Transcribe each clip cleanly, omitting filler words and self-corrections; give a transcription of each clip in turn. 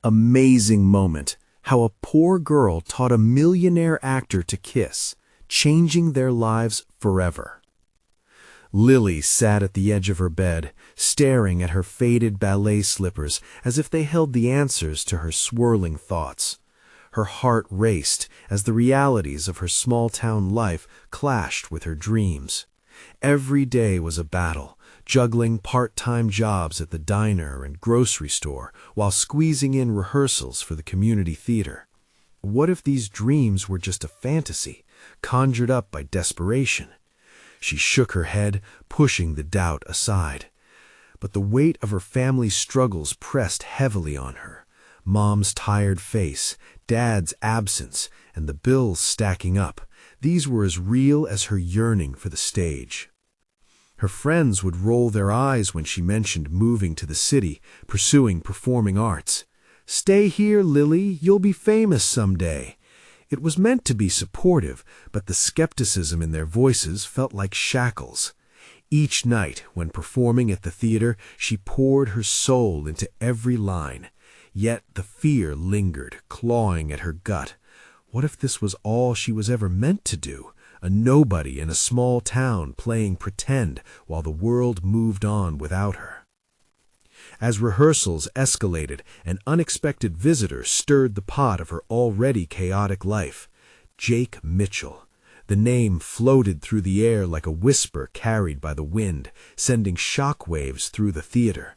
Amazing moment. How a poor girl taught a millionaire actor to kiss, changing their lives forever. Lily sat at the edge of her bed, staring at her faded ballet slippers as if they held the answers to her swirling thoughts. Her heart raced as the realities of her small-town life clashed with her dreams. Every day was a battle, juggling part-time jobs at the diner and grocery store while squeezing in rehearsals for the community theater. What if these dreams were just a fantasy, conjured up by desperation? She shook her head, pushing the doubt aside. But the weight of her family's struggles pressed heavily on her. Mom's tired face, Dad's absence, and the bills stacking up. These were as real as her yearning for the stage. Her friends would roll their eyes when she mentioned moving to the city, pursuing performing arts. "Stay here, Lily, you'll be famous someday." It was meant to be supportive, but the skepticism in their voices felt like shackles. Each night, when performing at the theater, she poured her soul into every line. Yet the fear lingered, clawing at her gut. What if this was all she was ever meant to do? A nobody in a small town playing pretend while the world moved on without her. As rehearsals escalated, an unexpected visitor stirred the pot of her already chaotic life. Jake Mitchell. The name floated through the air like a whisper carried by the wind, sending shockwaves through the theater.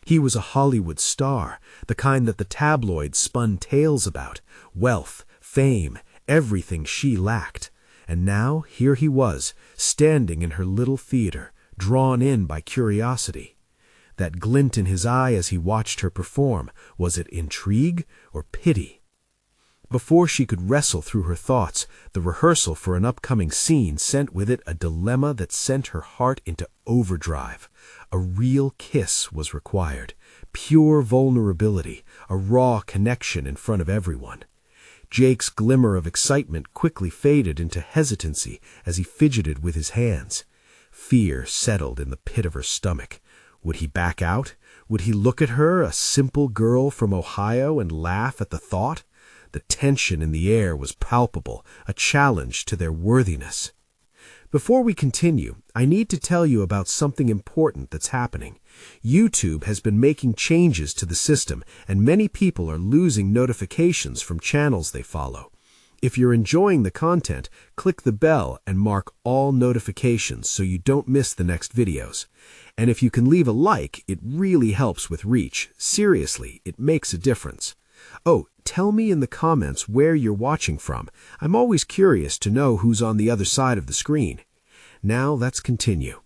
He was a Hollywood star, the kind that the tabloids spun tales about. Wealth, fame, everything she lacked. And now here he was, standing in her little theater, drawn in by curiosity. That glint in his eye as he watched her perform, was it intrigue or pity? Before she could wrestle through her thoughts, the rehearsal for an upcoming scene sent with it a dilemma that sent her heart into overdrive. A real kiss was required, pure vulnerability, a raw connection in front of everyone. Jake's glimmer of excitement quickly faded into hesitancy as he fidgeted with his hands. Fear settled in the pit of her stomach. Would he back out? Would he look at her, a simple girl from Ohio, and laugh at the thought? The tension in the air was palpable, a challenge to their worthiness. Before we continue, I need to tell you about something important that's happening. YouTube has been making changes to the system, and many people are losing notifications from channels they follow. If you're enjoying the content, click the bell and mark all notifications so you don't miss the next videos. And if you can leave a like, it really helps with reach. Seriously, it makes a difference. Oh, tell me in the comments where you're watching from. I'm always curious to know who's on the other side of the screen. Now let's continue.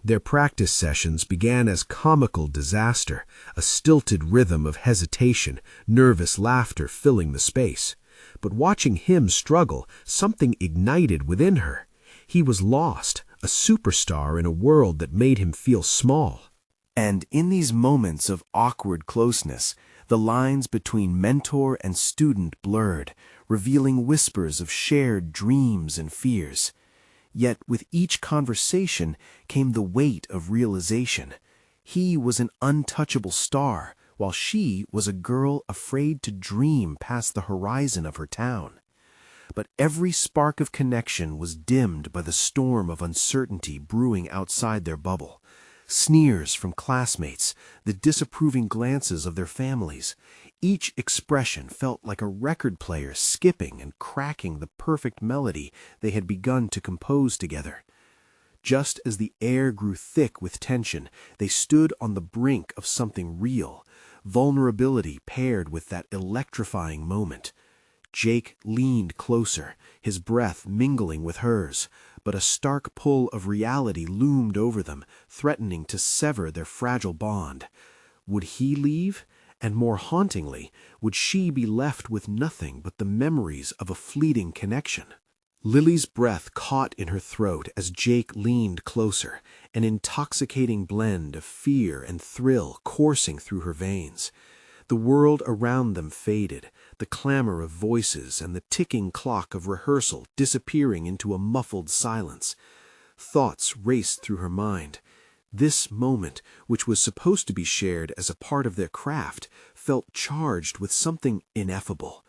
Their practice sessions began as comical disaster, a stilted rhythm of hesitation, nervous laughter filling the space. But watching him struggle, something ignited within her. He was lost, a superstar in a world that made him feel small. And in these moments of awkward closeness, the lines between mentor and student blurred, revealing whispers of shared dreams and fears. Yet with each conversation came the weight of realization. He was an untouchable star, while she was a girl afraid to dream past the horizon of her town. But every spark of connection was dimmed by the storm of uncertainty brewing outside their bubble. Sneers from classmates, the disapproving glances of their families. Each expression felt like a record player skipping and cracking the perfect melody they had begun to compose together. Just as the air grew thick with tension, they stood on the brink of something real, vulnerability paired with that electrifying moment. Jake leaned closer, his breath mingling with hers, but a stark pull of reality loomed over them, threatening to sever their fragile bond. Would he leave? And more hauntingly, would she be left with nothing but the memories of a fleeting connection? Lily's breath caught in her throat as Jake leaned closer, an intoxicating blend of fear and thrill coursing through her veins. The world around them faded, the clamor of voices and the ticking clock of rehearsal disappearing into a muffled silence. Thoughts raced through her mind. This moment, which was supposed to be shared as a part of their craft, felt charged with something ineffable.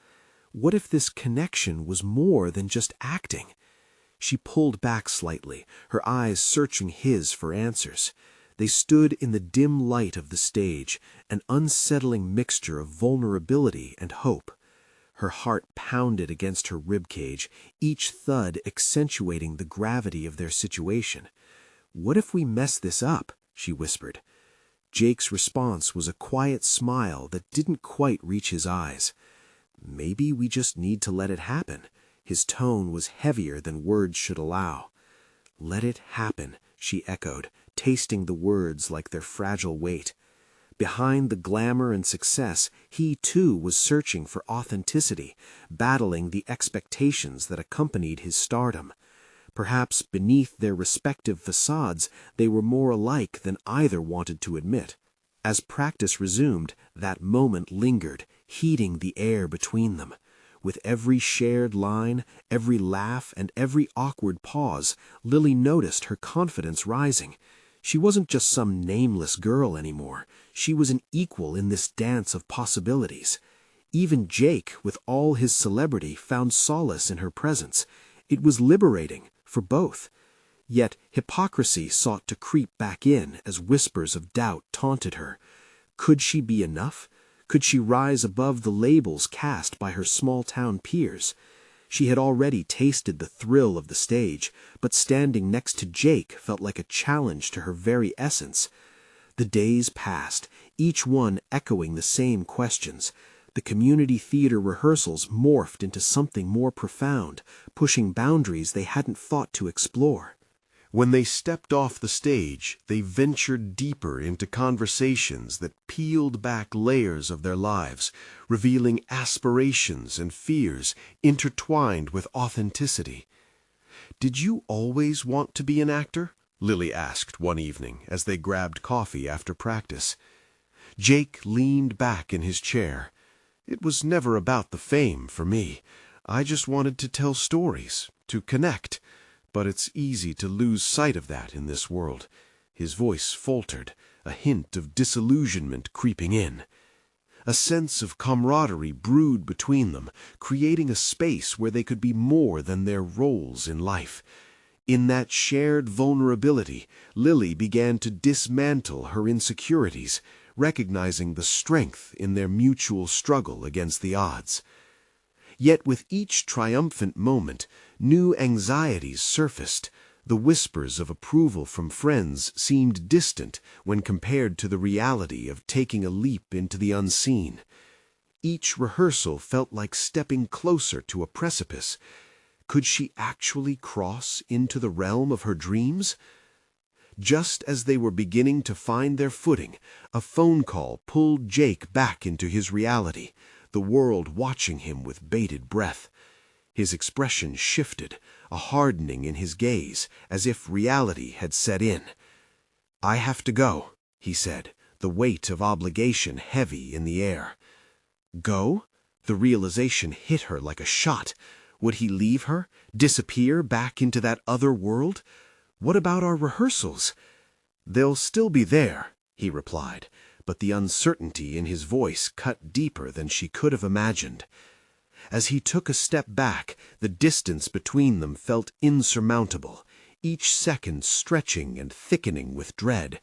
What if this connection was more than just acting? She pulled back slightly, her eyes searching his for answers. They stood in the dim light of the stage, an unsettling mixture of vulnerability and hope. Her heart pounded against her ribcage, each thud accentuating the gravity of their situation. "What if we mess this up?" she whispered. Jake's response was a quiet smile that didn't quite reach his eyes. "Maybe we just need to let it happen." His tone was heavier than words should allow. "Let it happen," she echoed, tasting the words like their fragile weight. Behind the glamour and success, he too was searching for authenticity, battling the expectations that accompanied his stardom. Perhaps beneath their respective facades, they were more alike than either wanted to admit. As practice resumed, that moment lingered, heating the air between them. With every shared line, every laugh, and every awkward pause, Lily noticed her confidence rising. She wasn't just some nameless girl anymore. She was an equal in this dance of possibilities. Even Jake, with all his celebrity, found solace in her presence. It was liberating for both. Yet hypocrisy sought to creep back in as whispers of doubt taunted her. Could she be enough? Could she rise above the labels cast by her small-town peers? She had already tasted the thrill of the stage, but standing next to Jake felt like a challenge to her very essence. The days passed, each one echoing the same questions. The community theater rehearsals morphed into something more profound, pushing boundaries they hadn't thought to explore. When they stepped off the stage, they ventured deeper into conversations that peeled back layers of their lives, revealing aspirations and fears intertwined with authenticity. "Did you always want to be an actor?" Lily asked one evening as they grabbed coffee after practice. Jake leaned back in his chair. "It was never about the fame for me. I just wanted to tell stories, to connect. But it's easy to lose sight of that in this world." His voice faltered, a hint of disillusionment creeping in. A sense of camaraderie brewed between them, creating a space where they could be more than their roles in life. In that shared vulnerability, Lily began to dismantle her insecurities, recognizing the strength in their mutual struggle against the odds. Yet with each triumphant moment, new anxieties surfaced. The whispers of approval from friends seemed distant when compared to the reality of taking a leap into the unseen. Each rehearsal felt like stepping closer to a precipice. Could she actually cross into the realm of her dreams? Just as they were beginning to find their footing, a phone call pulled Jake back into his reality, the world watching him with bated breath. His expression shifted, a hardening in his gaze, as if reality had set in. "I have to go," he said, the weight of obligation heavy in the air. Go? The realization hit her like a shot. Would he leave her, disappear back into that other world? What about our rehearsals? "They'll still be there," he replied, but the uncertainty in his voice cut deeper than she could have imagined. As he took a step back, the distance between them felt insurmountable, each second stretching and thickening with dread.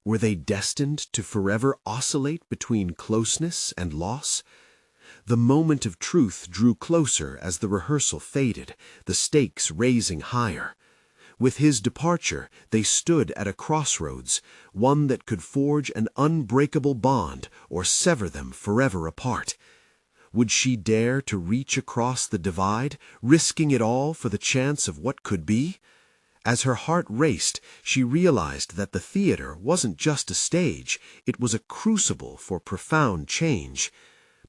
Were they destined to forever oscillate between closeness and loss? The moment of truth drew closer as the rehearsal faded, the stakes raising higher. With his departure, they stood at a crossroads, one that could forge an unbreakable bond or sever them forever apart. Would she dare to reach across the divide, risking it all for the chance of what could be? As her heart raced, she realized that the theater wasn't just a stage, it was a crucible for profound change.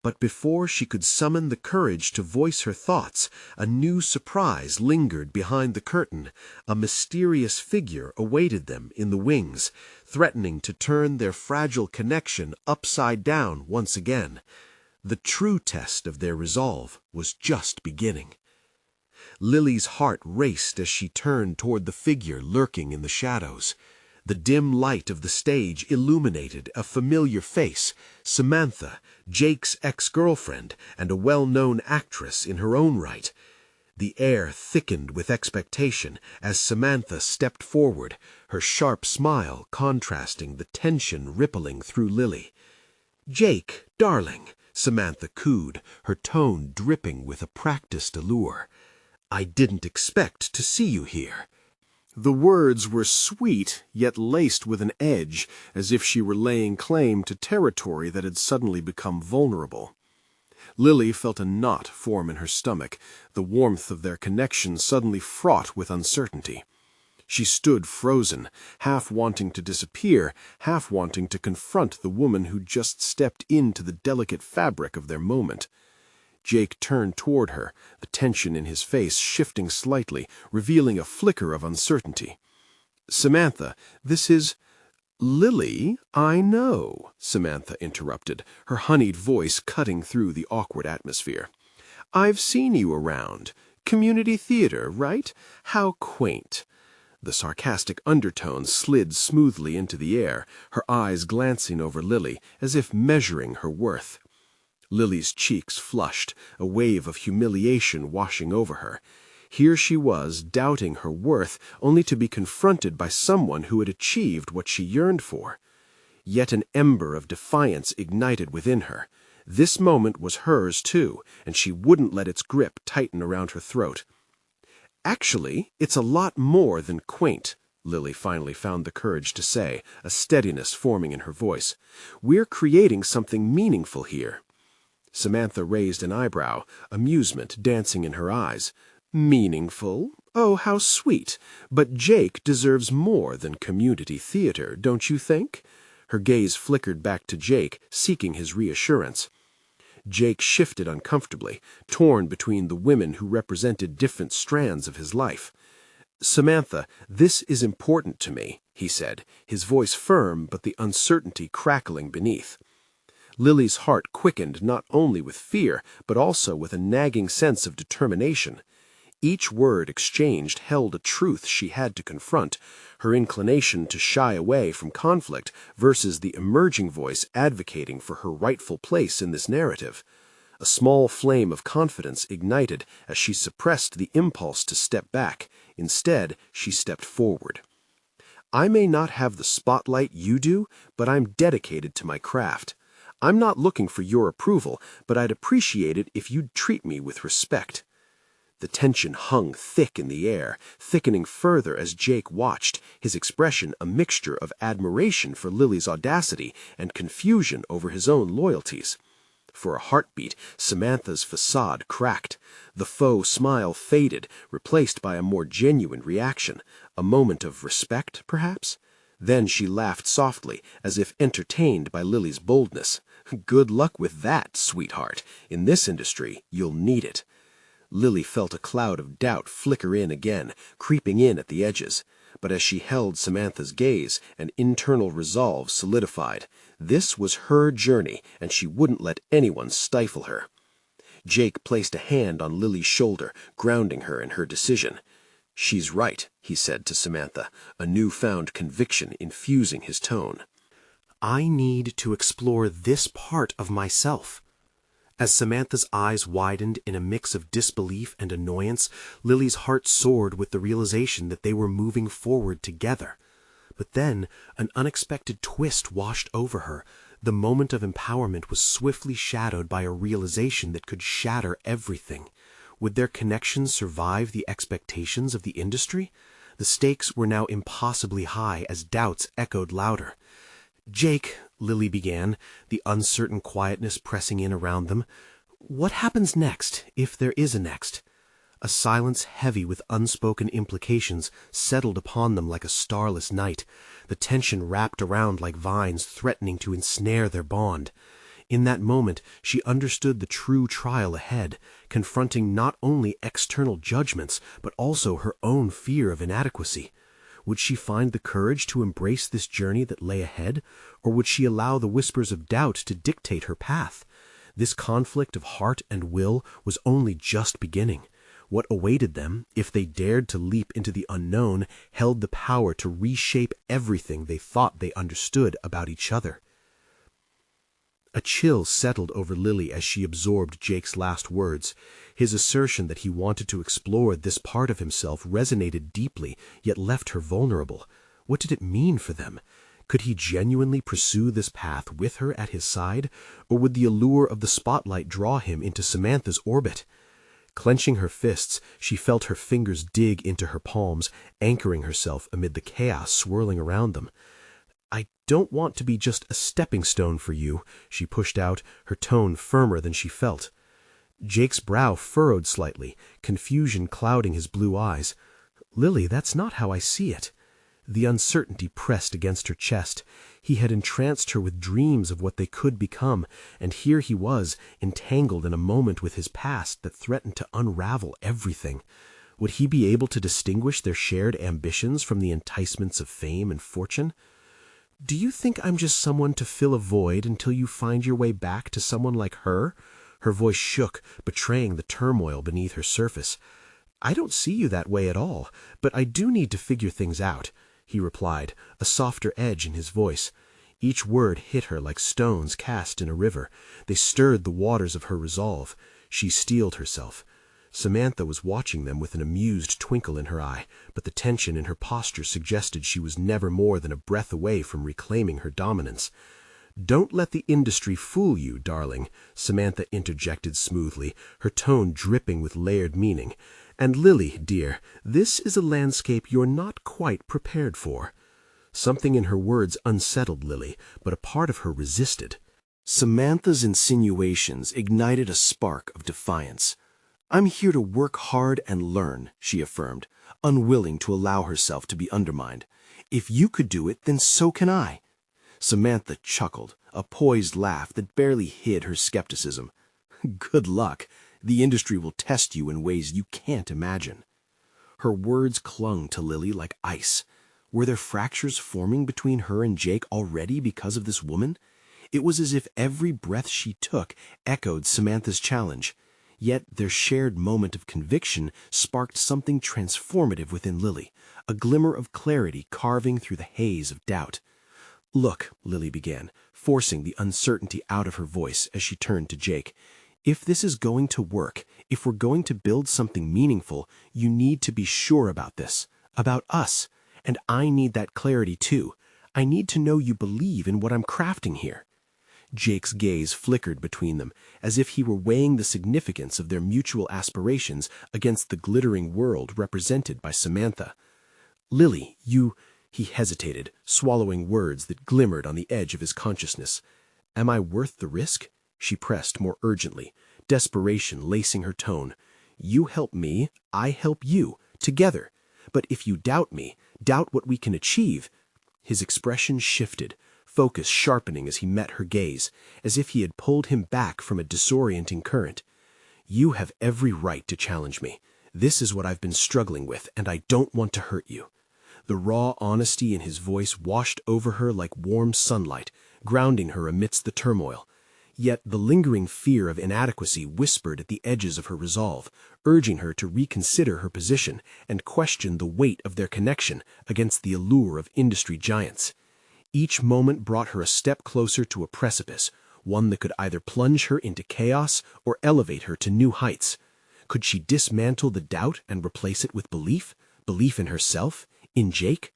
But before she could summon the courage to voice her thoughts, a new surprise lingered behind the curtain. A mysterious figure awaited them in the wings, threatening to turn their fragile connection upside down once again. The true test of their resolve was just beginning. Lily's heart raced as she turned toward the figure lurking in the shadows. The dim light of the stage illuminated a familiar face, Samantha, Jake's ex-girlfriend and a well-known actress in her own right. The air thickened with expectation as Samantha stepped forward, her sharp smile contrasting the tension rippling through Lily. "Jake, darling," Samantha cooed, her tone dripping with a practiced allure. "I didn't expect to see you here." The words were sweet, yet laced with an edge, as if she were laying claim to territory that had suddenly become vulnerable. Lily felt a knot form in her stomach, the warmth of their connection suddenly fraught with uncertainty. She stood frozen, half wanting to disappear, half wanting to confront the woman who just stepped into the delicate fabric of their moment. Jake turned toward her, the tension in his face shifting slightly, revealing a flicker of uncertainty. "Samantha, this is—" "Lily, I know," Samantha interrupted, her honeyed voice cutting through the awkward atmosphere. "I've seen you around. Community theater, right? How quaint." The sarcastic undertone slid smoothly into the air, her eyes glancing over Lily as if measuring her worth. Lily's cheeks flushed, a wave of humiliation washing over her. Here she was, doubting her worth, only to be confronted by someone who had achieved what she yearned for. Yet an ember of defiance ignited within her. This moment was hers, too, and she wouldn't let its grip tighten around her throat. "Actually, it's a lot more than quaint," Lily finally found the courage to say, a steadiness forming in her voice. "We're creating something meaningful here." Samantha raised an eyebrow, amusement dancing in her eyes. "Meaningful? Oh, how sweet! But Jake deserves more than community theater, don't you think?" Her gaze flickered back to Jake, seeking his reassurance. Jake shifted uncomfortably, torn between the women who represented different strands of his life. "Samantha, this is important to me," he said, his voice firm but the uncertainty crackling beneath. Lily's heart quickened not only with fear, but also with a nagging sense of determination. Each word exchanged held a truth she had to confront, her inclination to shy away from conflict versus the emerging voice advocating for her rightful place in this narrative. A small flame of confidence ignited as she suppressed the impulse to step back. Instead, she stepped forward. "I may not have the spotlight you do, but I'm dedicated to my craft. I'm not looking for your approval, but I'd appreciate it if you'd treat me with respect." The tension hung thick in the air, thickening further as Jake watched, his expression a mixture of admiration for Lily's audacity and confusion over his own loyalties. For a heartbeat, Samantha's facade cracked. The faux smile faded, replaced by a more genuine reaction, a moment of respect, perhaps? Then she laughed softly, as if entertained by Lily's boldness. "Good luck with that, sweetheart. In this industry, you'll need it." Lily felt a cloud of doubt flicker in again, creeping in at the edges. But as she held Samantha's gaze, an internal resolve solidified. This was her journey, and she wouldn't let anyone stifle her. Jake placed a hand on Lily's shoulder, grounding her in her decision. "She's right," he said to Samantha, a newfound conviction infusing his tone. "I need to explore this part of myself." As Samantha's eyes widened in a mix of disbelief and annoyance, Lily's heart soared with the realization that they were moving forward together. But then an unexpected twist washed over her. The moment of empowerment was swiftly shadowed by a realization that could shatter everything. Would their connection survive the expectations of the industry? The stakes were now impossibly high as doubts echoed louder. "Jake," Lily began, the uncertain quietness pressing in around them, "what happens next, if there is a next?" A silence heavy with unspoken implications settled upon them like a starless night, the tension wrapped around like vines threatening to ensnare their bond. In that moment, she understood the true trial ahead, confronting not only external judgments, but also her own fear of inadequacy. Would she find the courage to embrace this journey that lay ahead, or would she allow the whispers of doubt to dictate her path? This conflict of heart and will was only just beginning. What awaited them, if they dared to leap into the unknown, held the power to reshape everything they thought they understood about each other. A chill settled over Lily as she absorbed Jake's last words. His assertion that he wanted to explore this part of himself resonated deeply, yet left her vulnerable. What did it mean for them? Could he genuinely pursue this path with her at his side, or would the allure of the spotlight draw him into Samantha's orbit? Clenching her fists, she felt her fingers dig into her palms, anchoring herself amid the chaos swirling around them. "I don't want to be just a stepping stone for you," she pushed out, her tone firmer than she felt. Jake's brow furrowed slightly, confusion clouding his blue eyes. "Lily, that's not how I see it." The uncertainty pressed against her chest. He had entranced her with dreams of what they could become, and here he was, entangled in a moment with his past that threatened to unravel everything. Would he be able to distinguish their shared ambitions from the enticements of fame and fortune? "Do you think I'm just someone to fill a void until you find your way back to someone like her?" Her voice shook, betraying the turmoil beneath her surface. "I don't see you that way at all, but I do need to figure things out," he replied, a softer edge in his voice. Each word hit her like stones cast in a river. They stirred the waters of her resolve. She steeled herself. Samantha was watching them with an amused twinkle in her eye, but the tension in her posture suggested she was never more than a breath away from reclaiming her dominance. "Don't let the industry fool you, darling," Samantha interjected smoothly, her tone dripping with layered meaning. "And Lily, dear, this is a landscape you're not quite prepared for." Something in her words unsettled Lily, but a part of her resisted. Samantha's insinuations ignited a spark of defiance. "I'm here to work hard and learn," she affirmed, unwilling to allow herself to be undermined. "If you could do it, then so can I." Samantha chuckled, a poised laugh that barely hid her skepticism. "Good luck. The industry will test you in ways you can't imagine." Her words clung to Lily like ice. Were there fractures forming between her and Jake already because of this woman? It was as if every breath she took echoed Samantha's challenge. Yet their shared moment of conviction sparked something transformative within Lily, a glimmer of clarity carving through the haze of doubt. "Look," Lily began, forcing the uncertainty out of her voice as she turned to Jake. "If this is going to work, if we're going to build something meaningful, you need to be sure about this, about us. And I need that clarity too. I need to know you believe in what I'm crafting here." Jake's gaze flickered between them, as if he were weighing the significance of their mutual aspirations against the glittering world represented by Samantha. "Lily, you—" He hesitated, swallowing words that glimmered on the edge of his consciousness. "Am I worth the risk?" She pressed more urgently, desperation lacing her tone. "You help me, I help you, together. But if you doubt me, doubt what we can achieve—" His expression shifted, focus sharpening as he met her gaze, as if he had pulled him back from a disorienting current. "You have every right to challenge me. This is what I've been struggling with, and I don't want to hurt you." The raw honesty in his voice washed over her like warm sunlight, grounding her amidst the turmoil. Yet the lingering fear of inadequacy whispered at the edges of her resolve, urging her to reconsider her position and question the weight of their connection against the allure of industry giants. Each moment brought her a step closer to a precipice, one that could either plunge her into chaos or elevate her to new heights. Could she dismantle the doubt and replace it with belief? Belief in herself? In Jake?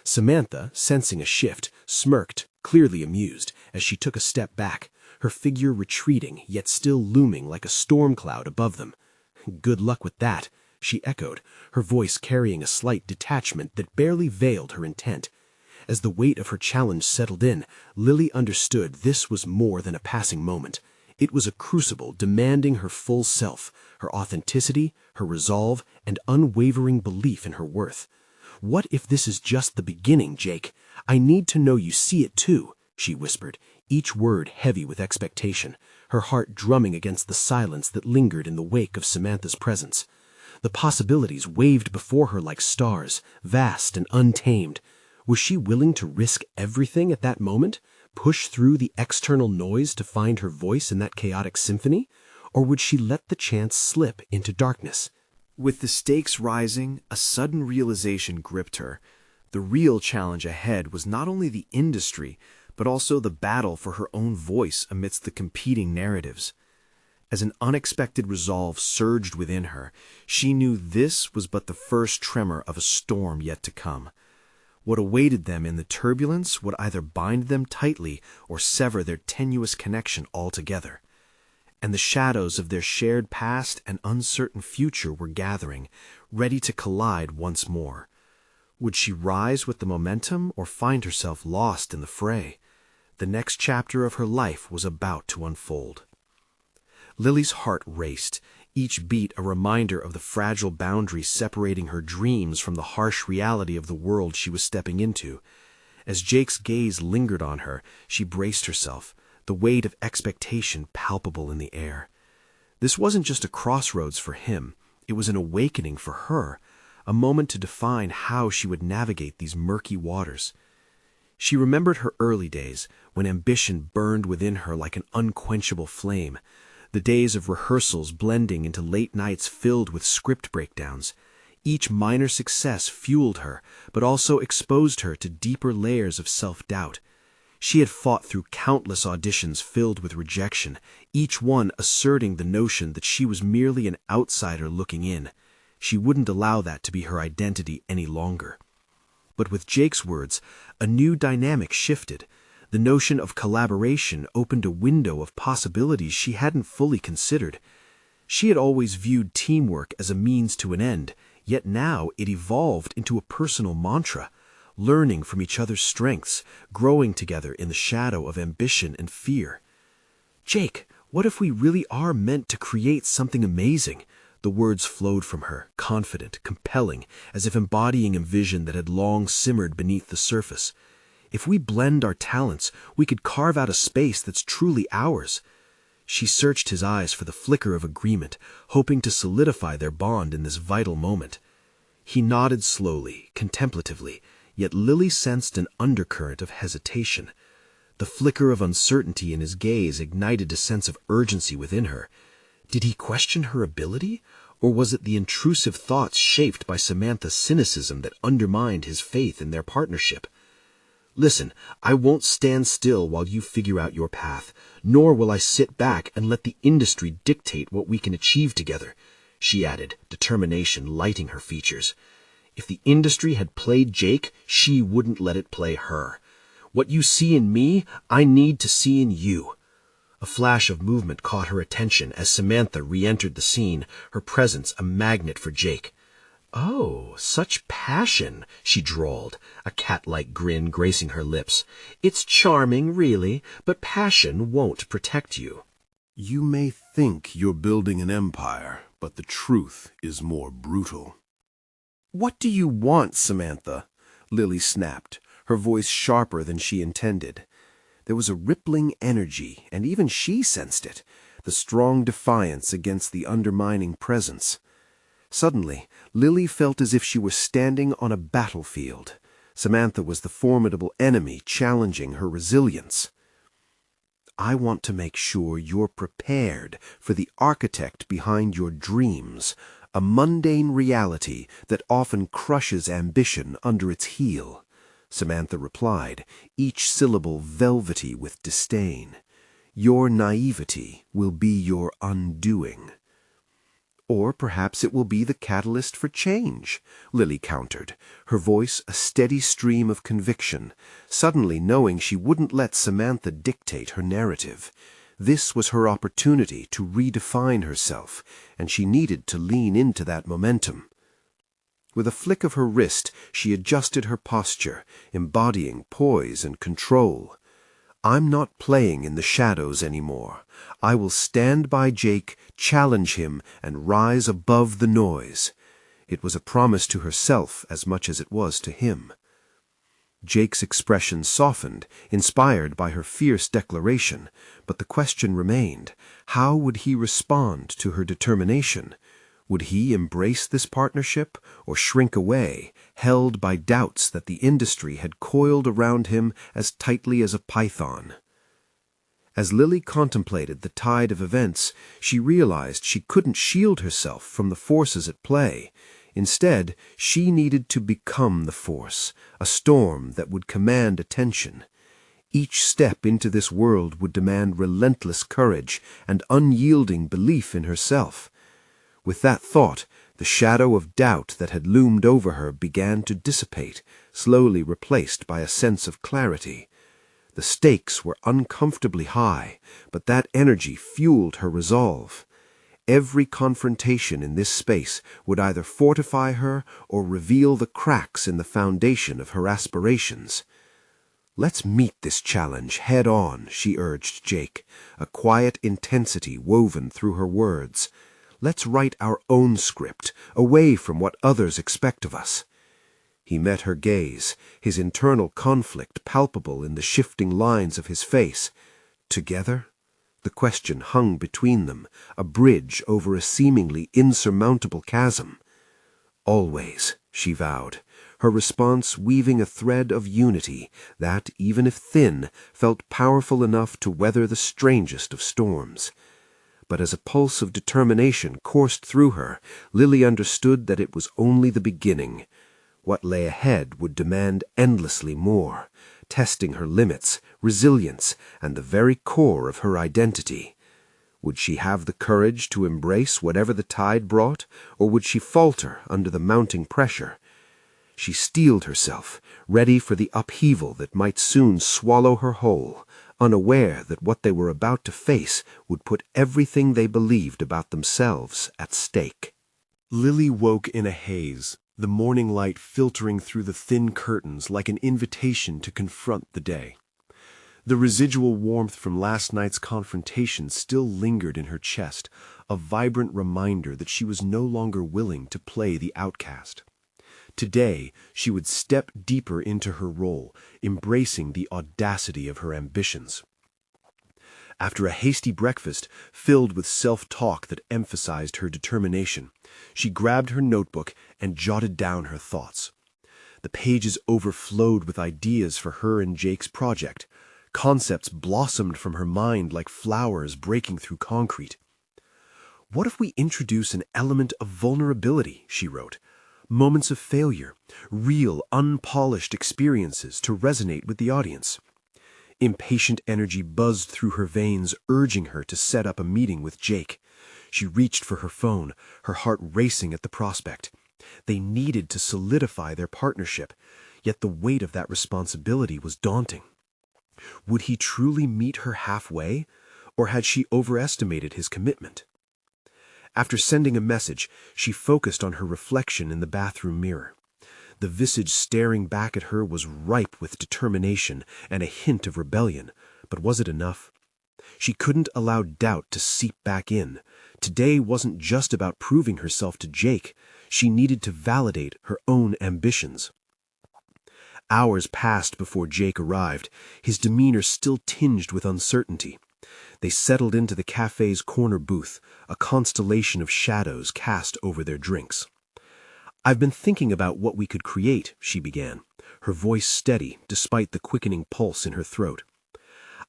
Samantha, sensing a shift, smirked, clearly amused, as she took a step back, her figure retreating yet still looming like a storm cloud above them. "Good luck with that," she echoed, her voice carrying a slight detachment that barely veiled her intent. As the weight of her challenge settled in, Lily understood this was more than a passing moment. It was a crucible demanding her full self, her authenticity, her resolve, and unwavering belief in her worth. "What if this is just the beginning, Jake? I need to know you see it too," she whispered, each word heavy with expectation, her heart drumming against the silence that lingered in the wake of Samantha's presence. The possibilities waved before her like stars, vast and untamed. Was she willing to risk everything at that moment, push through the external noise to find her voice in that chaotic symphony? Or would she let the chance slip into darkness? With the stakes rising, a sudden realization gripped her. The real challenge ahead was not only the industry, but also the battle for her own voice amidst the competing narratives. As an unexpected resolve surged within her, she knew this was but the first tremor of a storm yet to come. What awaited them in the turbulence would either bind them tightly or sever their tenuous connection altogether. And the shadows of their shared past and uncertain future were gathering, ready to collide once more. Would she rise with the momentum or find herself lost in the fray? The next chapter of her life was about to unfold. Lily's heart raced, each beat a reminder of the fragile boundaries separating her dreams from the harsh reality of the world she was stepping into. As Jake's gaze lingered on her, she braced herself, the weight of expectation palpable in the air. This wasn't just a crossroads for him, it was an awakening for her, a moment to define how she would navigate these murky waters. She remembered her early days, when ambition burned within her like an unquenchable flame, the days of rehearsals blending into late nights filled with script breakdowns. Each minor success fueled her, but also exposed her to deeper layers of self-doubt. She had fought through countless auditions filled with rejection, each one asserting the notion that she was merely an outsider looking in. She wouldn't allow that to be her identity any longer. But with Jake's words, a new dynamic shifted. The notion of collaboration opened a window of possibilities she hadn't fully considered. She had always viewed teamwork as a means to an end, yet now it evolved into a personal mantra, learning from each other's strengths, growing together in the shadow of ambition and fear. "Jake, what if we really are meant to create something amazing?" The words flowed from her, confident, compelling, as if embodying a vision that had long simmered beneath the surface. "If we blend our talents, we could carve out a space that's truly ours." She searched his eyes for the flicker of agreement, hoping to solidify their bond in this vital moment. He nodded slowly, contemplatively, yet Lily sensed an undercurrent of hesitation. The flicker of uncertainty in his gaze ignited a sense of urgency within her. Did he question her ability, or was it the intrusive thoughts shaped by Samantha's cynicism that undermined his faith in their partnership? "Listen, I won't stand still while you figure out your path, nor will I sit back and let the industry dictate what we can achieve together," she added, determination lighting her features. If the industry had played Jake, she wouldn't let it play her. "What you see in me, I need to see in you." A flash of movement caught her attention as Samantha re-entered the scene, her presence a magnet for Jake. "Oh, such passion," she drawled, a cat-like grin gracing her lips. "It's charming, really, but passion won't protect you." You may think you're building an empire, but the truth is more brutal. "What do you want, Samantha?" Lily snapped, her voice sharper than she intended. There was a rippling energy, and even she sensed it, the strong defiance against the undermining presence. Suddenly, Lily felt as if she were standing on a battlefield. Samantha was the formidable enemy challenging her resilience. "I want to make sure you're prepared for the architect behind your dreams, a mundane reality that often crushes ambition under its heel," Samantha replied, each syllable velvety with disdain. "Your naivety will be your undoing." "Or perhaps it will be the catalyst for change," Lily countered, her voice a steady stream of conviction, suddenly knowing she wouldn't let Samantha dictate her narrative. This was her opportunity to redefine herself, and she needed to lean into that momentum. With a flick of her wrist, she adjusted her posture, embodying poise and control. "I'm not playing in the shadows anymore. I will stand by Jake, challenge him, and rise above the noise." It was a promise to herself as much as it was to him. Jake's expression softened, inspired by her fierce declaration, but the question remained, how would he respond to her determination? Would he embrace this partnership, or shrink away, held by doubts that the industry had coiled around him as tightly as a python? As Lily contemplated the tide of events, she realized she couldn't shield herself from the forces at play. Instead, she needed to become the force, a storm that would command attention. Each step into this world would demand relentless courage and unyielding belief in herself. With that thought, the shadow of doubt that had loomed over her began to dissipate, slowly replaced by a sense of clarity. The stakes were uncomfortably high, but that energy fueled her resolve. Every confrontation in this space would either fortify her or reveal the cracks in the foundation of her aspirations. "Let's meet this challenge head on," she urged Jake, a quiet intensity woven through her words. "Let's write our own script, away from what others expect of us." He met her gaze, his internal conflict palpable in the shifting lines of his face. Together? The question hung between them, a bridge over a seemingly insurmountable chasm. "Always," she vowed, her response weaving a thread of unity that, even if thin, felt powerful enough to weather the strangest of storms. But as a pulse of determination coursed through her, Lily understood that it was only the beginning. What lay ahead would demand endlessly more, testing her limits, resilience, and the very core of her identity. Would she have the courage to embrace whatever the tide brought, or would she falter under the mounting pressure? She steeled herself, ready for the upheaval that might soon swallow her whole, unaware that what they were about to face would put everything they believed about themselves at stake. Lily woke in a haze, the morning light filtering through the thin curtains like an invitation to confront the day. The residual warmth from last night's confrontation still lingered in her chest, a vibrant reminder that she was no longer willing to play the outcast. Today, she would step deeper into her role, embracing the audacity of her ambitions. After a hasty breakfast filled with self-talk that emphasized her determination, she grabbed her notebook and jotted down her thoughts. The pages overflowed with ideas for her and Jake's project. Concepts blossomed from her mind like flowers breaking through concrete. "What if we introduce an element of vulnerability?" she wrote. "Moments of failure, real, unpolished experiences to resonate with the audience." Impatient energy buzzed through her veins, urging her to set up a meeting with Jake. She reached for her phone, her heart racing at the prospect. They needed to solidify their partnership, yet the weight of that responsibility was daunting. Would he truly meet her halfway, or had she overestimated his commitment? After sending a message, she focused on her reflection in the bathroom mirror. The visage staring back at her was ripe with determination and a hint of rebellion, but was it enough? She couldn't allow doubt to seep back in. Today wasn't just about proving herself to Jake. She needed to validate her own ambitions. Hours passed before Jake arrived, his demeanor still tinged with uncertainty. They settled into the cafe's corner booth, a constellation of shadows cast over their drinks. "I've been thinking about what we could create," she began, her voice steady despite the quickening pulse in her throat.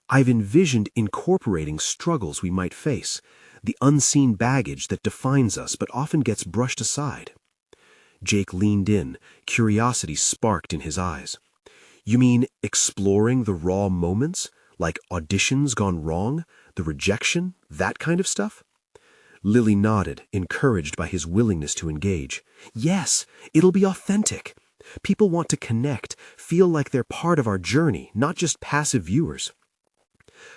"I've envisioned incorporating struggles we might face, the unseen baggage that defines us but often gets brushed aside." Jake leaned in, curiosity sparked in his eyes. "You mean exploring the raw moments? Like auditions gone wrong, the rejection, that kind of stuff?" Lily nodded, encouraged by his willingness to engage. "Yes, it'll be authentic. People want to connect, feel like they're part of our journey, not just passive viewers."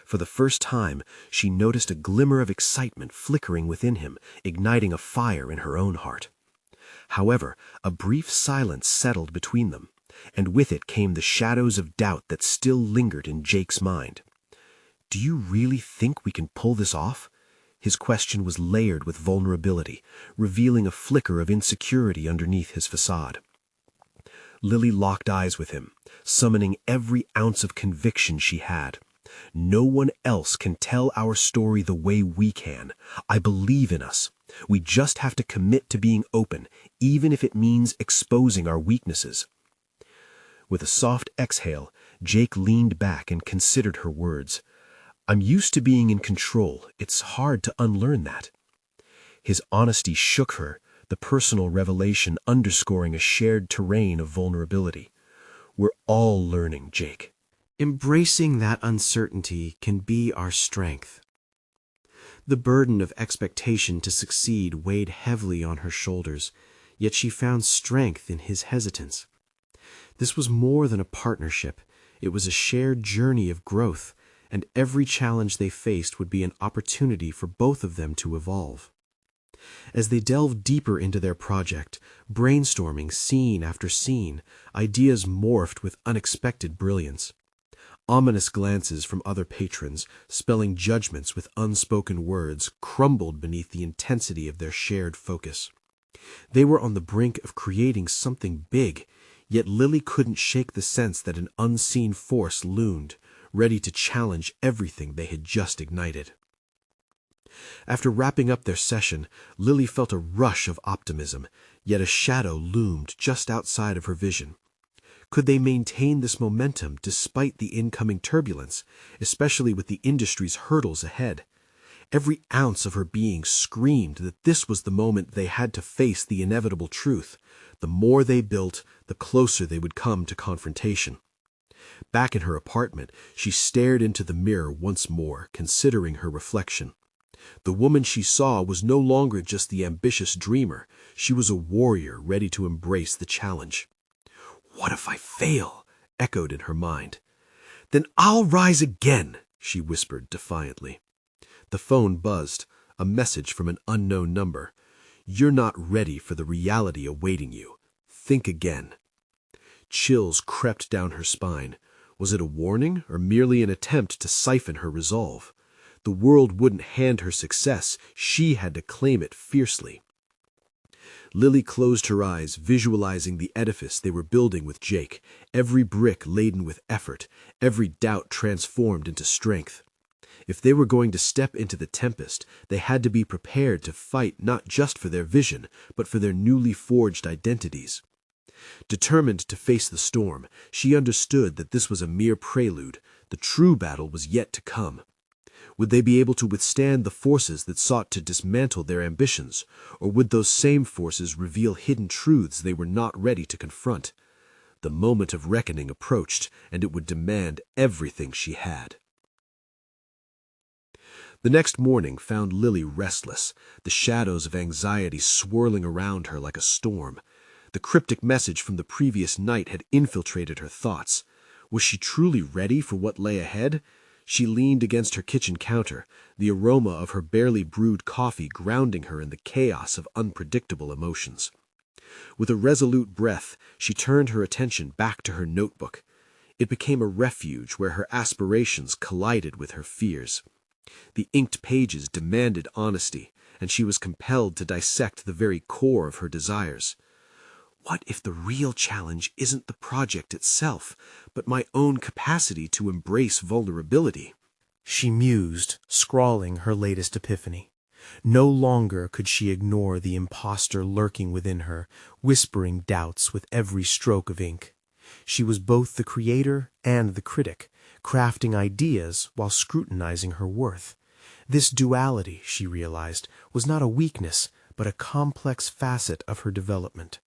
For the first time, she noticed a glimmer of excitement flickering within him, igniting a fire in her own heart. However, a brief silence settled between them, and with it came the shadows of doubt that still lingered in Jake's mind. "Do you really think we can pull this off?" His question was layered with vulnerability, revealing a flicker of insecurity underneath his facade. Lily locked eyes with him, summoning every ounce of conviction she had. "No one else can tell our story the way we can. I believe in us. We just have to commit to being open, even if it means exposing our weaknesses." With a soft exhale, Jake leaned back and considered her words. I'm used to being in control. It's hard to unlearn that." His honesty shook her, the personal revelation underscoring a shared terrain of vulnerability. "We're all learning, Jake." Embracing that uncertainty can be our strength. The burden of expectation to succeed weighed heavily on her shoulders, yet she found strength in his hesitance. This was more than a partnership. It was a shared journey of growth, and every challenge they faced would be an opportunity for both of them to evolve. As they delved deeper into their project, brainstorming scene after scene, ideas morphed with unexpected brilliance. Ominous glances from other patrons, spelling judgments with unspoken words, crumbled beneath the intensity of their shared focus. They were on the brink of creating something big, yet Lily couldn't shake the sense that an unseen force loomed, ready to challenge everything they had just ignited. After wrapping up their session, Lily felt a rush of optimism, yet a shadow loomed just outside of her vision. Could they maintain this momentum despite the incoming turbulence, especially with the industry's hurdles ahead? Every ounce of her being screamed that this was the moment they had to face the inevitable truth. The more they built, the closer they would come to confrontation. Back in her apartment, she stared into the mirror once more, considering her reflection. The woman she saw was no longer just the ambitious dreamer. She was a warrior ready to embrace the challenge. "What if I fail?" echoed in her mind. "Then I'll rise again," she whispered defiantly. The phone buzzed, a message from an unknown number. "You're not ready for the reality awaiting you. Think again." Chills crept down her spine. Was it a warning or merely an attempt to siphon her resolve? The world wouldn't hand her success. She had to claim it fiercely. Lily closed her eyes, visualizing the edifice they were building with Jake, every brick laden with effort, every doubt transformed into strength. If they were going to step into the tempest, they had to be prepared to fight not just for their vision, but for their newly forged identities. Determined to face the storm, she understood that this was a mere prelude. The true battle was yet to come. Would they be able to withstand the forces that sought to dismantle their ambitions, or would those same forces reveal hidden truths they were not ready to confront? The moment of reckoning approached, and it would demand everything she had. The next morning found Lily restless, the shadows of anxiety swirling around her like a storm. The cryptic message from the previous night had infiltrated her thoughts. Was she truly ready for what lay ahead? She leaned against her kitchen counter, the aroma of her barely brewed coffee grounding her in the chaos of unpredictable emotions. With a resolute breath, she turned her attention back to her notebook. It became a refuge where her aspirations collided with her fears. The inked pages demanded honesty, and she was compelled to dissect the very core of her desires. What if the real challenge isn't the project itself, but my own capacity to embrace vulnerability? She mused, scrawling her latest epiphany. No longer could she ignore the imposter lurking within her, whispering doubts with every stroke of ink. She was both the creator and the critic, crafting ideas while scrutinizing her worth. This duality, she realized, was not a weakness, but a complex facet of her development.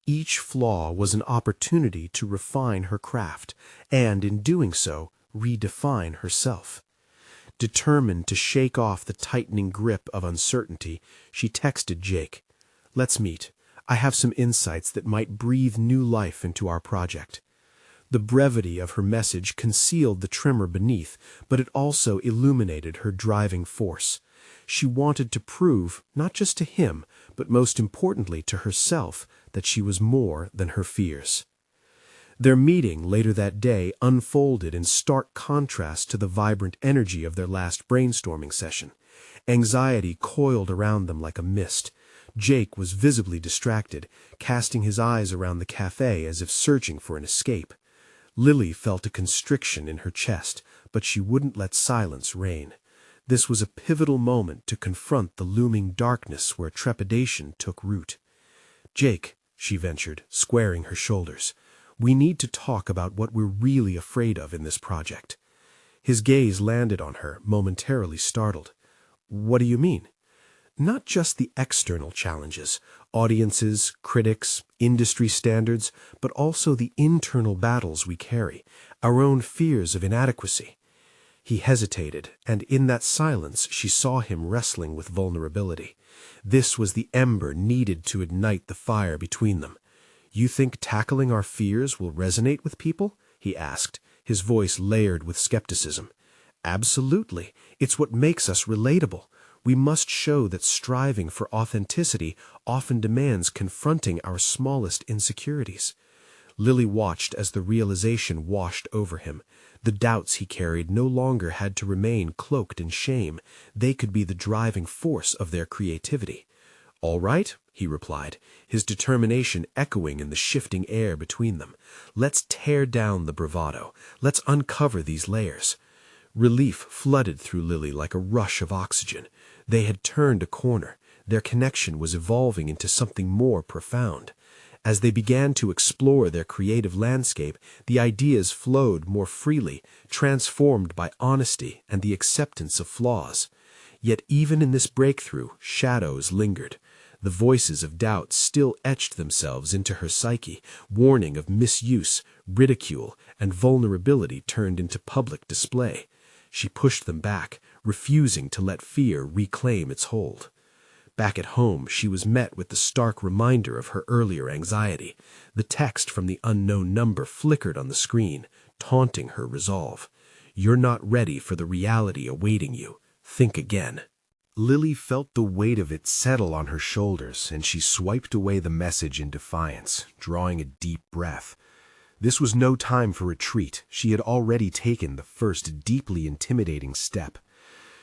Each flaw was an opportunity to refine her craft, and in doing so, redefine herself. Determined to shake off the tightening grip of uncertainty, she texted Jake, "Let's meet. I have some insights that might breathe new life into our project." The brevity of her message concealed the tremor beneath, but it also illuminated her driving force. She wanted to prove, not just to him, but most importantly to herself, that she was more than her fears. Their meeting later that day unfolded in stark contrast to the vibrant energy of their last brainstorming session. Anxiety coiled around them like a mist. Jake was visibly distracted, casting his eyes around the cafe as if searching for an escape. Lily felt a constriction in her chest, but she wouldn't let silence reign. This was a pivotal moment to confront the looming darkness where trepidation took root. "Jake," she ventured, squaring her shoulders, "we need to talk about what we're really afraid of in this project." His gaze landed on her, momentarily startled. "What do you mean?" "Not just the external challenges, audiences, critics, industry standards, but also the internal battles we carry, our own fears of inadequacy." He hesitated, and in that silence she saw him wrestling with vulnerability. This was the ember needed to ignite the fire between them. "You think tackling our fears will resonate with people?" he asked, his voice layered with skepticism. "Absolutely. It's what makes us relatable. We must show that striving for authenticity often demands confronting our smallest insecurities." Lily watched as the realization washed over him. The doubts he carried no longer had to remain cloaked in shame. They could be the driving force of their creativity. "All right," he replied, his determination echoing in the shifting air between them. "Let's tear down the bravado. Let's uncover these layers." Relief flooded through Lily like a rush of oxygen. They had turned a corner. Their connection was evolving into something more profound. As they began to explore their creative landscape, the ideas flowed more freely, transformed by honesty and the acceptance of flaws. Yet even in this breakthrough, shadows lingered. The voices of doubt still etched themselves into her psyche, warning of misuse, ridicule, and vulnerability turned into public display. She pushed them back, refusing to let fear reclaim its hold. Back at home, she was met with the stark reminder of her earlier anxiety. The text from the unknown number flickered on the screen, taunting her resolve. "You're not ready for the reality awaiting you. Think again." Lily felt the weight of it settle on her shoulders, and she swiped away the message in defiance, drawing a deep breath. This was no time for retreat. She had already taken the first deeply intimidating step.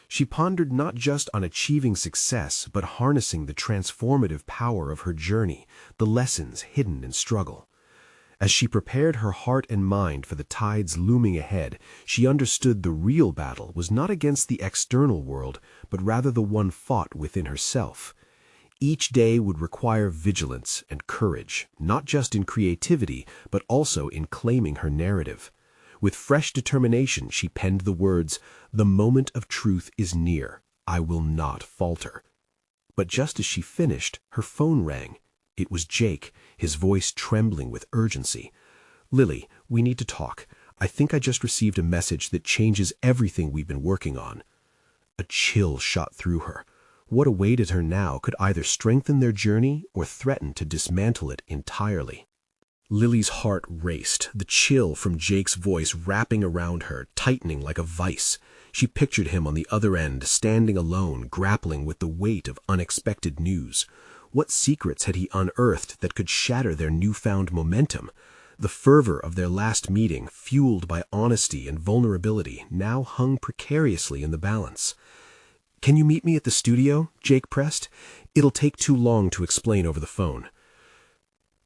She pondered not just on achieving success, but harnessing the transformative power of her journey, the lessons hidden in struggle. As she prepared her heart and mind for the tides looming ahead, she understood the real battle was not against the external world, but rather the one fought within herself. Each day would require vigilance and courage, not just in creativity, but also in claiming her narrative. With fresh determination, she penned the words, "The moment of truth is near. I will not falter." But just as she finished, her phone rang. It was Jake, his voice trembling with urgency. "Lily, we need to talk. I think I just received a message that changes everything we've been working on." A chill shot through her. What awaited her now could either strengthen their journey or threaten to dismantle it entirely. Lily's heart raced, the chill from Jake's voice wrapping around her, tightening like a vice. She pictured him on the other end, standing alone, grappling with the weight of unexpected news. What secrets had he unearthed that could shatter their newfound momentum? The fervor of their last meeting, fueled by honesty and vulnerability, now hung precariously in the balance. "Can you meet me at the studio?" Jake pressed. "It'll take too long to explain over the phone."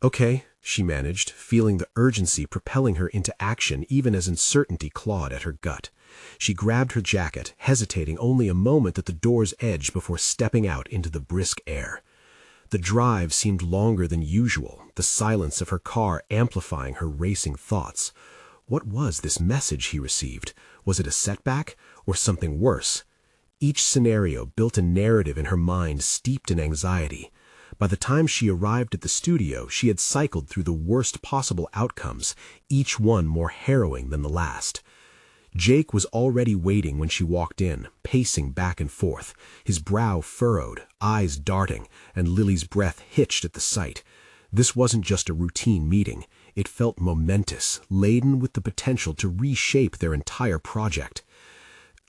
"Okay," she managed, feeling the urgency propelling her into action even as uncertainty clawed at her gut. She grabbed her jacket, hesitating only a moment at the door's edge before stepping out into the brisk air. The drive seemed longer than usual, the silence of her car amplifying her racing thoughts. What was this message he received? Was it a setback, or something worse? Each scenario built a narrative in her mind steeped in anxiety. By the time she arrived at the studio, she had cycled through the worst possible outcomes, each one more harrowing than the last. Jake was already waiting when she walked in, pacing back and forth, his brow furrowed, eyes darting, and Lily's breath hitched at the sight. This wasn't just a routine meeting. It felt momentous, laden with the potential to reshape their entire project.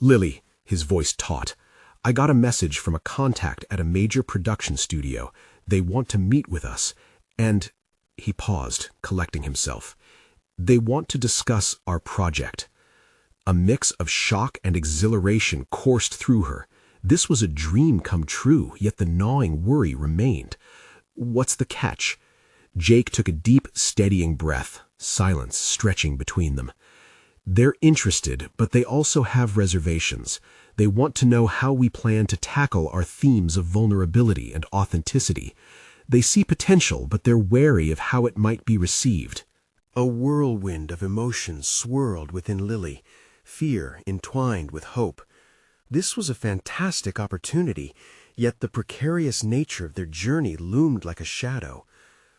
"Lily," his voice taut, "I got a message from a contact at a major production studio. They want to meet with us, and—" he paused, collecting himself. "They want to discuss our project." A mix of shock and exhilaration coursed through her. This was a dream come true, yet the gnawing worry remained. "What's the catch?" Jake took a deep, steadying breath, silence stretching between them. "They're interested, but they also have reservations. They want to know how we plan to tackle our themes of vulnerability and authenticity. They see potential, but they're wary of how it might be received." A whirlwind of emotions swirled within Lily. fear entwined with hope. This was a fantastic opportunity, yet the precarious nature of their journey loomed like a shadow.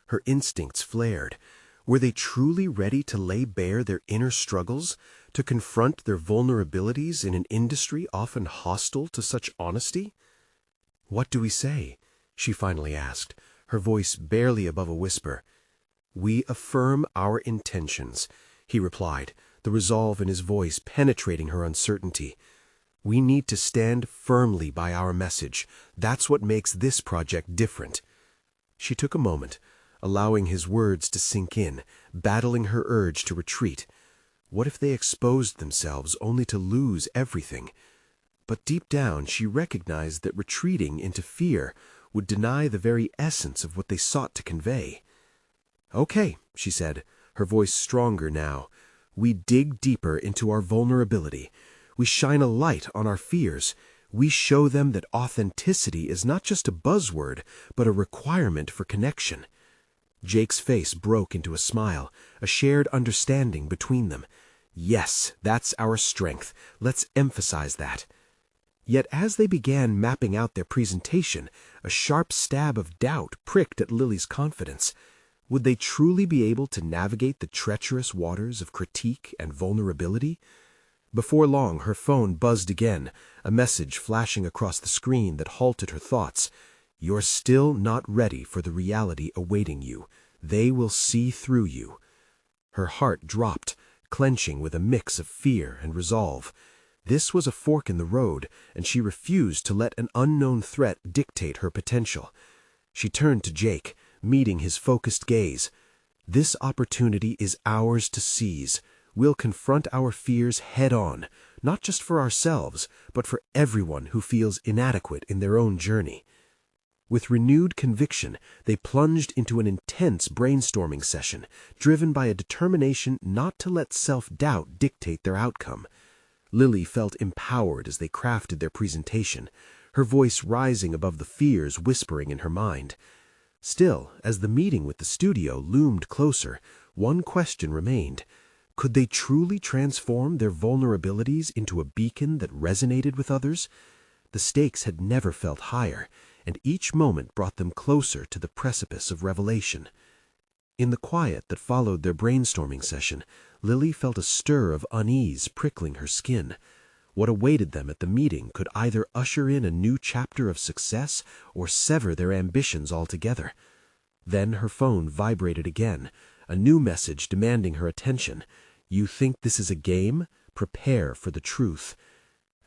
Her instincts flared. Were they truly ready to lay bare their inner struggles, to confront their vulnerabilities in an industry often hostile to such honesty? "What do we say?" she finally asked, her voice barely above a whisper. "We affirm our intentions," he replied, the resolve in his voice penetrating her uncertainty. "We need to stand firmly by our message. That's what makes this project different." She took a moment, allowing his words to sink in, battling her urge to retreat. What if they exposed themselves only to lose everything? But deep down she recognized that retreating into fear would deny the very essence of what they sought to convey. "Okay," she said, her voice stronger now. "We dig deeper into our vulnerability. We shine a light on our fears. We show them that authenticity is not just a buzzword, but a requirement for connection." Jake's face broke into a smile, a shared understanding between them. "Yes, that's our strength. Let's emphasize that." Yet as they began mapping out their presentation, a sharp stab of doubt pricked at Lily's confidence. Would they truly be able to navigate the treacherous waters of critique and vulnerability? Before long, her phone buzzed again, a message flashing across the screen that halted her thoughts. "You're still not ready for the reality awaiting you. They will see through you." Her heart dropped, clenching with a mix of fear and resolve. This was a fork in the road, and she refused to let an unknown threat dictate her potential. She turned to Jake, meeting his focused gaze. "This opportunity is ours to seize. We'll confront our fears head-on, not just for ourselves, but for everyone who feels inadequate in their own journey." With renewed conviction, they plunged into an intense brainstorming session, driven by a determination not to let self-doubt dictate their outcome. Lily felt empowered as they crafted their presentation, her voice rising above the fears whispering in her mind. Still, as the meeting with the studio loomed closer, one question remained. Could they truly transform their vulnerabilities into a beacon that resonated with others? The stakes had never felt higher, and each moment brought them closer to the precipice of revelation. In the quiet that followed their brainstorming session, Lily felt a stir of unease prickling her skin. What awaited them at the meeting could either usher in a new chapter of success or sever their ambitions altogether. Then her phone vibrated again, a new message demanding her attention. "You think this is a game? Prepare for the truth."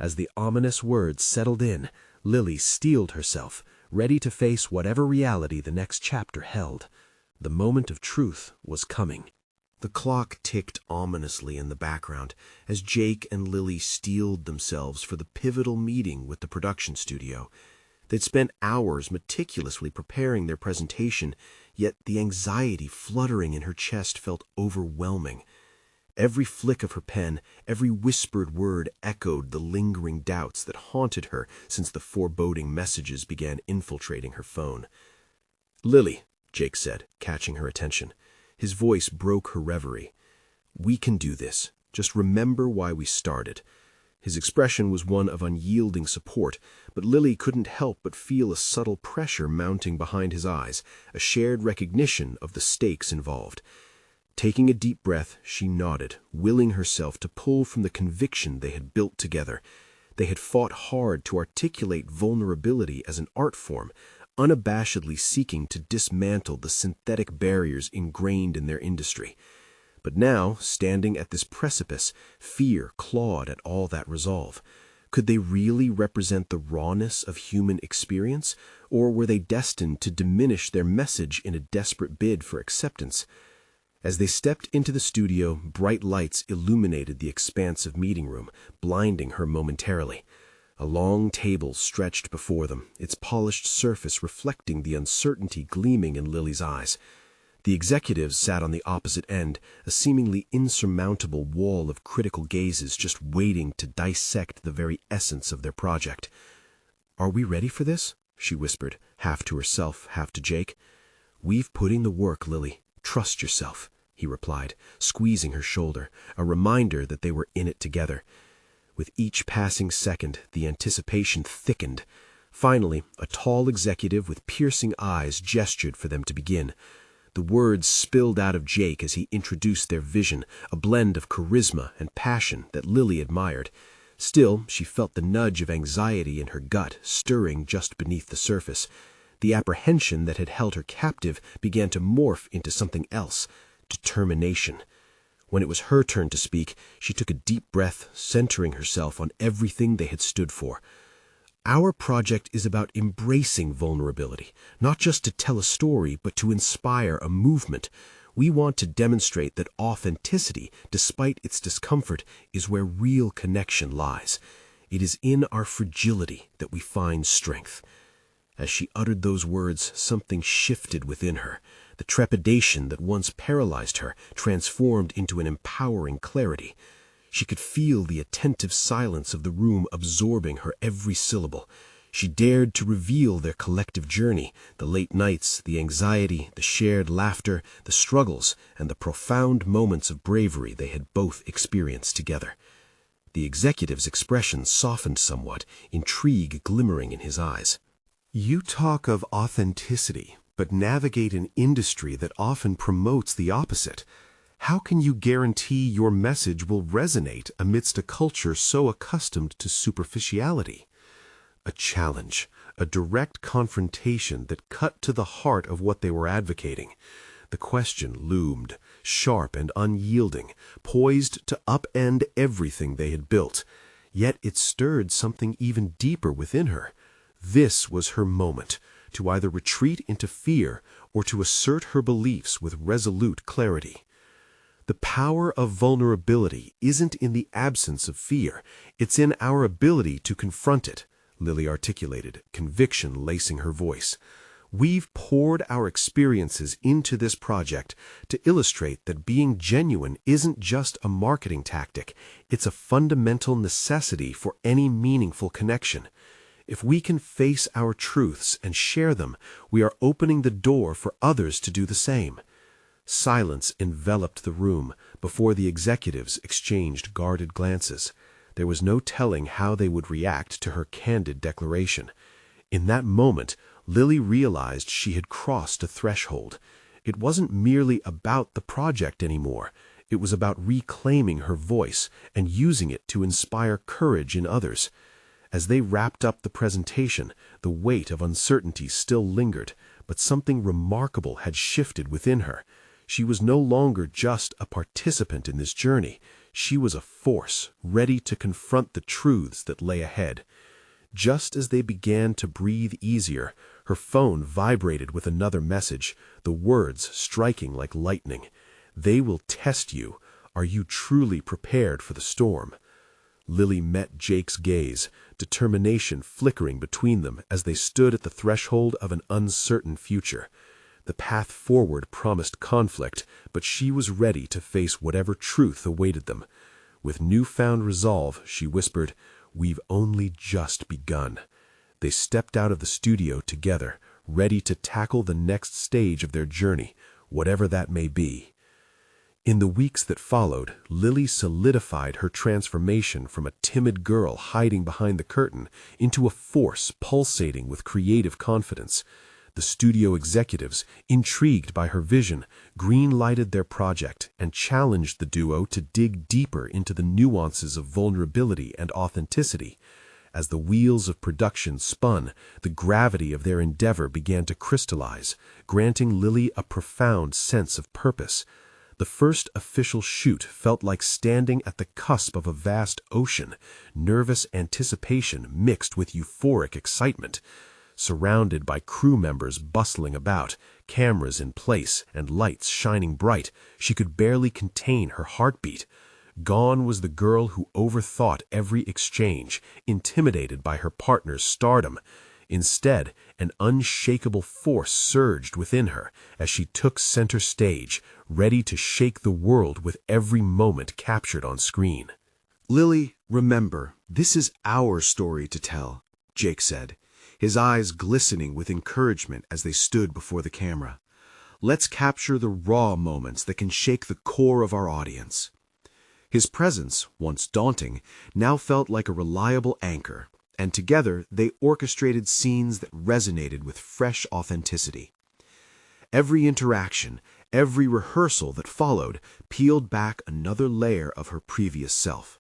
As the ominous words settled in, Lily steeled herself, ready to face whatever reality the next chapter held. The moment of truth was coming. The clock ticked ominously in the background as Jake and Lily steeled themselves for the pivotal meeting with the production studio. They'd spent hours meticulously preparing their presentation, yet the anxiety fluttering in her chest felt overwhelming. Every flick of her pen, every whispered word echoed the lingering doubts that haunted her since the foreboding messages began infiltrating her phone. "Lily," Jake said, catching her attention. His voice broke her reverie. "We can do this. Just remember why we started." His expression was one of unyielding support, but Lily couldn't help but feel a subtle pressure mounting behind his eyes, a shared recognition of the stakes involved. Taking a deep breath, she nodded, willing herself to pull from the conviction they had built together. They had fought hard to articulate vulnerability as an art form, unabashedly seeking to dismantle the synthetic barriers ingrained in their industry. But now, standing at this precipice, fear clawed at all that resolve. Could they really represent the rawness of human experience, or were they destined to diminish their message in a desperate bid for acceptance? As they stepped into the studio, bright lights illuminated the expansive meeting room, blinding her momentarily. A long table stretched before them, its polished surface reflecting the uncertainty gleaming in Lily's eyes. The executives sat on the opposite end, a seemingly insurmountable wall of critical gazes just waiting to dissect the very essence of their project. "Are we ready for this?" she whispered, half to herself, half to Jake. "We've put in the work, Lily. Trust yourself. he replied, squeezing her shoulder, a reminder that they were in it together. With each passing second, the anticipation thickened. Finally, a tall executive with piercing eyes gestured for them to begin. The words spilled out of Jake as he introduced their vision, a blend of charisma and passion that Lily admired. Still, she felt the nudge of anxiety in her gut stirring just beneath the surface. The apprehension that had held her captive began to morph into something else, determination. When it was her turn to speak, she took a deep breath, centering herself on everything they had stood for. Our project is about embracing vulnerability, not just to tell a story, but to inspire a movement. We want to demonstrate that authenticity, despite its discomfort, is where real connection lies. It is in our fragility that we find strength. As she uttered those words, something shifted within her. The trepidation that once paralyzed her transformed into an empowering clarity. She could feel the attentive silence of the room absorbing her every syllable. She dared to reveal their collective journey, the late nights, the anxiety, the shared laughter, the struggles, and the profound moments of bravery they had both experienced together. The executive's expression softened somewhat, intrigue glimmering in his eyes. You talk of authenticity, but navigate an industry that often promotes the opposite. How can you guarantee your message will resonate amidst a culture so accustomed to superficiality? A challenge, a direct confrontation that cut to the heart of what they were advocating. The question loomed, sharp and unyielding, poised to upend everything they had built. Yet it stirred something even deeper within her. This was her moment, to either retreat into fear or to assert her beliefs with resolute clarity. The power of vulnerability isn't in the absence of fear, it's in our ability to confront it, Lily articulated, conviction lacing her voice. We've poured our experiences into this project to illustrate that being genuine isn't just a marketing tactic, it's a fundamental necessity for any meaningful connection. If we can face our truths and share them, we are opening the door for others to do the same. Silence enveloped the room before the executives exchanged guarded glances. There was no telling how they would react to her candid declaration. In that moment, Lily realized she had crossed a threshold. It wasn't merely about the project anymore. It was about reclaiming her voice and using it to inspire courage in others. As they wrapped up the presentation, the weight of uncertainty still lingered, but something remarkable had shifted within her. She was no longer just a participant in this journey. She was a force, ready to confront the truths that lay ahead. Just as they began to breathe easier, her phone vibrated with another message, the words striking like lightning. "They will test you. Are you truly prepared for the storm?" Lily met Jake's gaze, determination flickering between them as they stood at the threshold of an uncertain future. The path forward promised conflict, but she was ready to face whatever truth awaited them. With newfound resolve, she whispered, "We've only just begun." They stepped out of the studio together, ready to tackle the next stage of their journey, whatever that may be. In the weeks that followed, Lily solidified her transformation from a timid girl hiding behind the curtain into a force pulsating with creative confidence. The studio executives, intrigued by her vision, green-lighted their project and challenged the duo to dig deeper into the nuances of vulnerability and authenticity. As the wheels of production spun, the gravity of their endeavor began to crystallize, granting Lily a profound sense of purpose. The first official shoot felt like standing at the cusp of a vast ocean, nervous anticipation mixed with euphoric excitement. Surrounded by crew members bustling about, cameras in place, and lights shining bright, she could barely contain her heartbeat. Gone was the girl who overthought every exchange, intimidated by her partner's stardom. Instead, an unshakable force surged within her as she took center stage, ready to shake the world with every moment captured on screen. "Lily, remember, this is our story to tell," Jake said, his eyes glistening with encouragement as they stood before the camera. Let's capture the raw moments that can shake the core of our audience. His presence, once daunting, now felt like a reliable anchor, and together they orchestrated scenes that resonated with fresh authenticity. Every interaction, every rehearsal that followed, peeled back another layer of her previous self.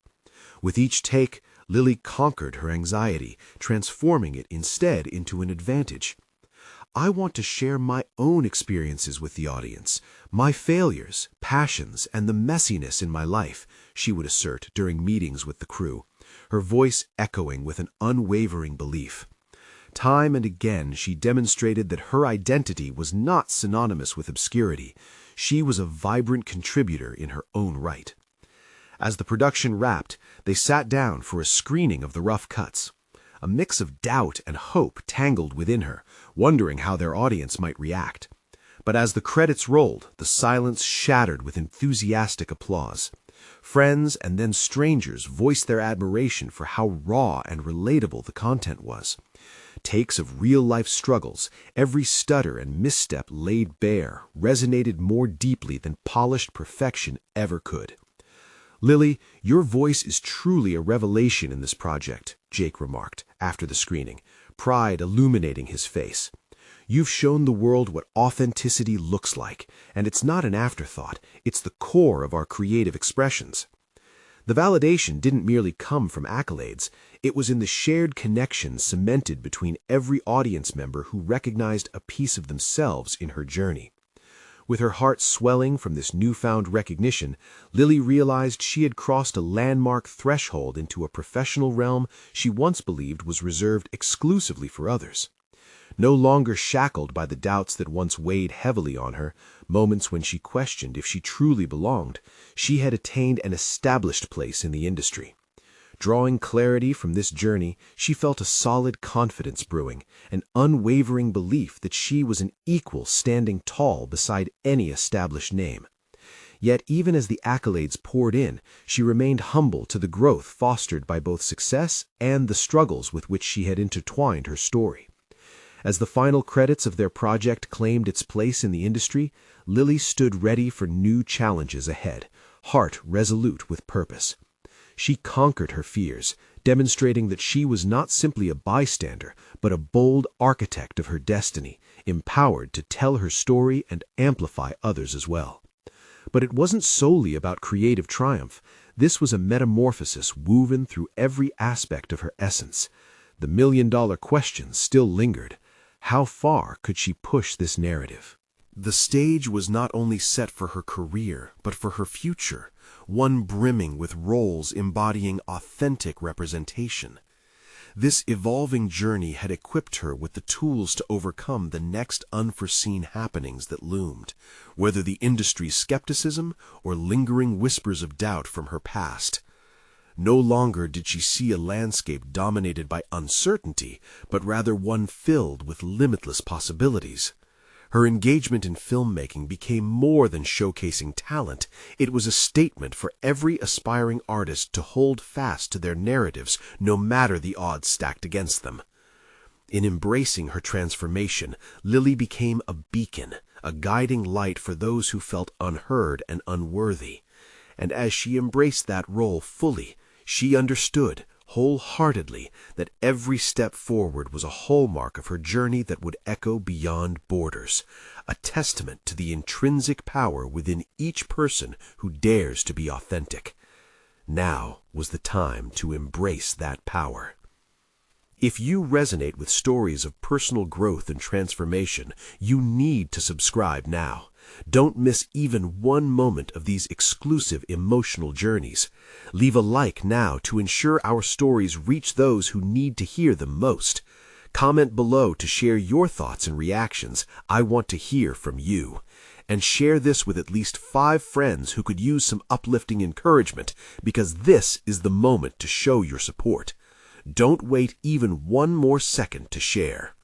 With each take, Lily conquered her anxiety, transforming it instead into an advantage. I want to share my own experiences with the audience, my failures, passions, and the messiness in my life, she would assert during meetings with the crew, her voice echoing with an unwavering belief. Time and again she demonstrated that her identity was not synonymous with obscurity. She was a vibrant contributor in her own right. As the production wrapped, they sat down for a screening of the rough cuts. A mix of doubt and hope tangled within her, wondering how their audience might react. But as the credits rolled, the silence shattered with enthusiastic applause. Friends and then strangers voiced their admiration for how raw and relatable the content was. Takes of real-life struggles, every stutter and misstep laid bare, resonated more deeply than polished perfection ever could. "Lily, your voice is truly a revelation in this project," Jake remarked after the screening, pride illuminating his face. "You've shown the world what authenticity looks like, and it's not an afterthought, it's the core of our creative expressions." The validation didn't merely come from accolades, it was in the shared connection cemented between every audience member who recognized a piece of themselves in her journey. With her heart swelling from this newfound recognition, Lily realized she had crossed a landmark threshold into a professional realm she once believed was reserved exclusively for others. No longer shackled by the doubts that once weighed heavily on her, moments when she questioned if she truly belonged, she had attained an established place in the industry. Drawing clarity from this journey, she felt a solid confidence brewing, an unwavering belief that she was an equal standing tall beside any established name. Yet even as the accolades poured in, she remained humble to the growth fostered by both success and the struggles with which she had intertwined her story. As the final credits of their project claimed its place in the industry, Lily stood ready for new challenges ahead, heart resolute with purpose. She conquered her fears, demonstrating that she was not simply a bystander, but a bold architect of her destiny, empowered to tell her story and amplify others as well. But it wasn't solely about creative triumph. This was a metamorphosis woven through every aspect of her essence. The million-dollar question still lingered. How far could she push this narrative? The stage was not only set for her career, but for her future, one brimming with roles embodying authentic representation. This evolving journey had equipped her with the tools to overcome the next unforeseen happenings that loomed, whether the industry's skepticism or lingering whispers of doubt from her past. No longer did she see a landscape dominated by uncertainty, but rather one filled with limitless possibilities. Her engagement in filmmaking became more than showcasing talent. It was a statement for every aspiring artist to hold fast to their narratives, no matter the odds stacked against them. In embracing her transformation, Lily became a beacon, a guiding light for those who felt unheard and unworthy. And as she embraced that role fully, she understood, wholeheartedly, that every step forward was a hallmark of her journey that would echo beyond borders, a testament to the intrinsic power within each person who dares to be authentic. Now was the time to embrace that power. If you resonate with stories of personal growth and transformation, you need to subscribe now. Don't miss even one moment of these exclusive emotional journeys. Leave a like now to ensure our stories reach those who need to hear them most. Comment below to share your thoughts and reactions. I want to hear from you. And share this with at least 5 friends who could use some uplifting encouragement, because this is the moment to show your support. Don't wait even one more second to share.